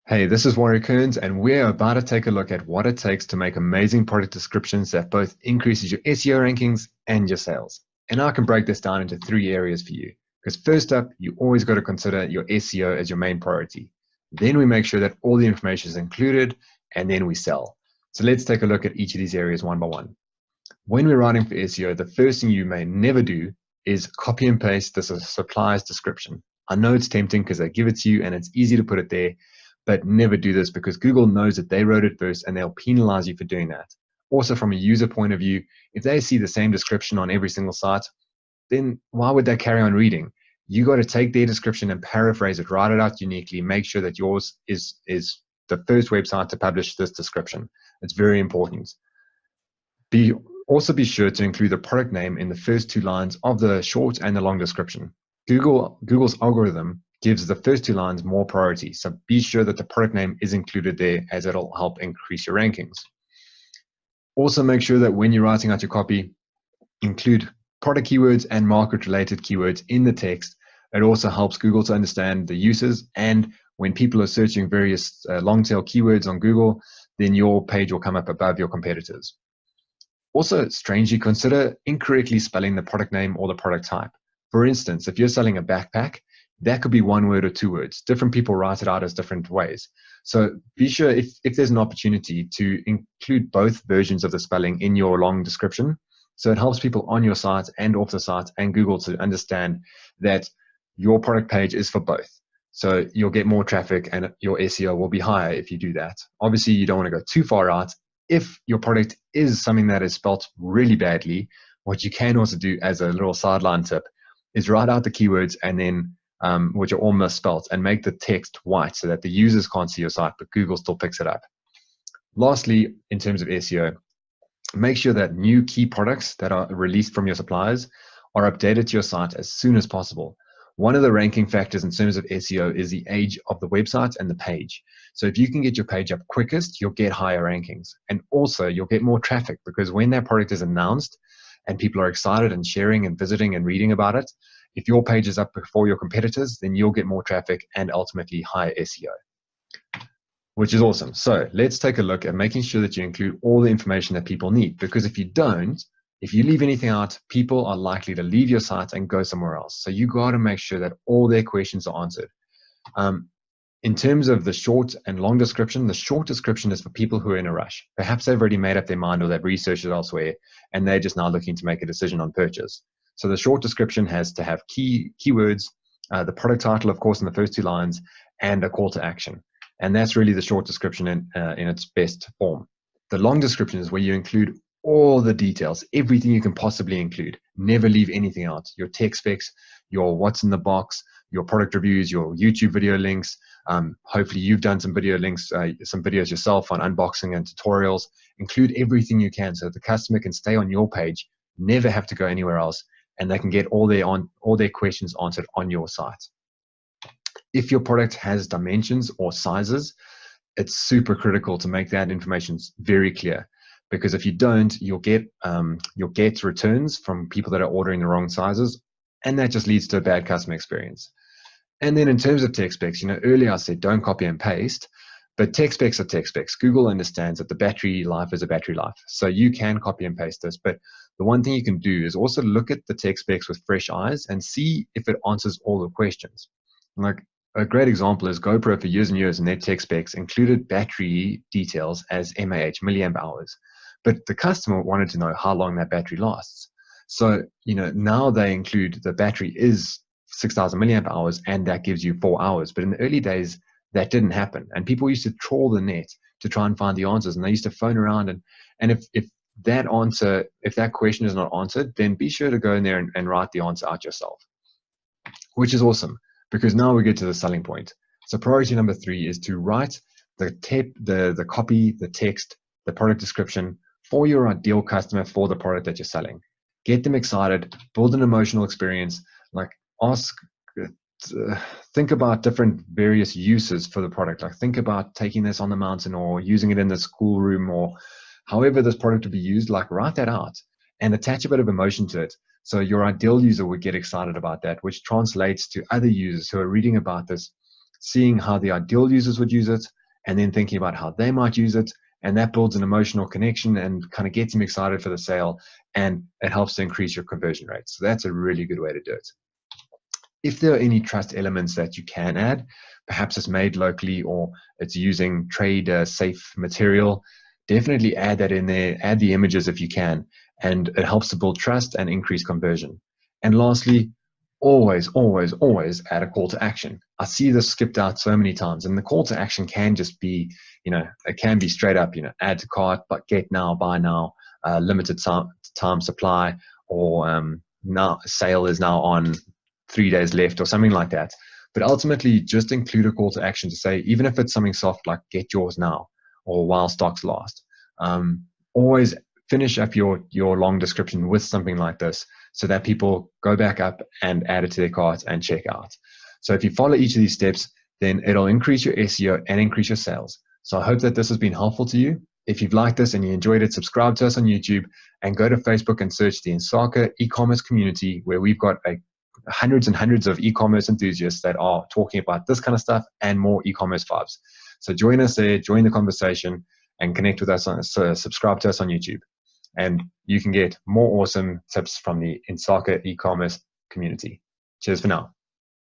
Hey, this is Warwick Kearns, and we're about to take a look at what it takes to make amazing product descriptions that both increases your SEO rankings and your sales. And I can break this down into three areas for you. Because first up, you always got to consider your SEO as your main priority. Then we make sure that all the information is included, and then we sell. So let's take a look at each of these areas one by one. When we're writing for SEO, the first thing you may never do is copy and paste this supplier's description. I know it's tempting because they give it to you and it's easy to put it there, but never do this because Google knows that they wrote it first and they'll penalize you for doing that. Also, from a user point of view, if they see the same description on every single site, then why would they carry on reading? You got to take their description and paraphrase it, write it out uniquely, make sure that yours is the first website to publish this description. It's very important. Also be sure to include the product name in the first two lines of the short and the long description. Google's algorithm gives the first two lines more priority, so be sure that the product name is included there, as it'll help increase your rankings. Also make sure that when you're writing out your copy, include product keywords and market related keywords in the text. It also helps Google to understand the uses, and when people are searching various long tail keywords on Google, then your page will come up above your competitors. Also, strangely, consider incorrectly spelling the product name or the product type. For instance, if you're selling a backpack, that could be one word or two words. Different people write it out as different ways. So be sure if there's an opportunity to include both versions of the spelling in your long description. So it helps people on your site and off the site and Google to understand that your product page is for both. So you'll get more traffic and your SEO will be higher if you do that. Obviously, you don't want to go too far out. If your product is something that is spelt really badly, what you can also do as a little sideline tip is write out the keywords and then which are all misspelt, and make the text white so that the users can't see your site, but Google still picks it up. Lastly, in terms of SEO, make sure that new key products that are released from your suppliers are updated to your site as soon as possible. One of the ranking factors in terms of SEO is the age of the website and the page. So if you can get your page up quickest, you'll get higher rankings. And also you'll get more traffic, because when that product is announced and people are excited and sharing and visiting and reading about it, if your page is up before your competitors, then you'll get more traffic and ultimately higher SEO, which is awesome. So let's take a look at making sure that you include all the information that people need, because if you don't, if you leave anything out, people are likely to leave your site and go somewhere else. So you got to make sure that all their questions are answered. In terms of the short and long description, the short description is for people who are in a rush. Perhaps they've already made up their mind or they've researched it elsewhere and they're just now looking to make a decision on purchase. So the short description has to have keywords, the product title, of course, in the first two lines, and a call to action. And that's really the short description in its best form. The long description is where you include all the details, everything you can possibly include. Never leave anything out. Your tech specs, your what's in the box, your product reviews, your YouTube video links. Hopefully you've done some video links, some videos yourself on unboxing and tutorials. Include everything you can so that the customer can stay on your page, never have to go anywhere else, and they can get all their questions answered on your site. If your product has dimensions or sizes, it's super critical to make that information very clear, because if you don't, you'll get returns from people that are ordering the wrong sizes, and that just leads to a bad customer experience. And then in terms of tech specs, earlier I said don't copy and paste, but tech specs are tech specs. Google understands that the battery life is a battery life. So you can copy and paste this, but the one thing you can do is also look at the tech specs with fresh eyes and see if it answers all the questions. Like a great example is GoPro for years and years, and their tech specs included battery details as mAh, milliamp hours. But the customer wanted to know how long that battery lasts. So, now they include the battery is 6,000 milliamp hours, and that gives you 4 hours. But in the early days, that didn't happen. And people used to trawl the net to try and find the answers. And they used to phone around. And if that question is not answered, then be sure to go in there and write the answer out yourself, which is awesome, because now we get to the selling point. So priority number 3 is to write the copy, the text, the product description for your ideal customer for the product that you're selling. Get them excited, build an emotional experience, think about different various uses for the product. Like think about taking this on the mountain or using it in the schoolroom or however this product would be used. Like write that out and attach a bit of emotion to it. So your ideal user would get excited about that, which translates to other users who are reading about this, seeing how the ideal users would use it, and then thinking about how they might use it. And that builds an emotional connection and kind of gets them excited for the sale, and it helps to increase your conversion rate. So that's a really good way to do it. If there are any trust elements that you can add, perhaps it's made locally or it's using trade safe material, definitely add that in there. Add the images if you can, and it helps to build trust and increase conversion. And lastly, always add a call to action. I see this skipped out so many times, and the call to action can just be, it can be straight up, add to cart, but get now, buy now, limited time supply, or now sale is now on, 3 days left, or something like that. But ultimately, just include a call to action to say, even if it's something soft like get yours now or while stocks last, always finish up your long description with something like this, so that people go back up and add it to their cart and check out. So if you follow each of these steps, then it'll increase your SEO and increase your sales. So I hope that this has been helpful to you. If you've liked this and you enjoyed it, subscribe to us on YouTube and go to Facebook and search the Insaka e-commerce community, where we've got hundreds and hundreds of e-commerce enthusiasts that are talking about this kind of stuff and more e-commerce vibes. So join us there, join the conversation, and connect with us. Subscribe to us on YouTube. And you can get more awesome tips from the Insaka e-commerce community. Cheers for now.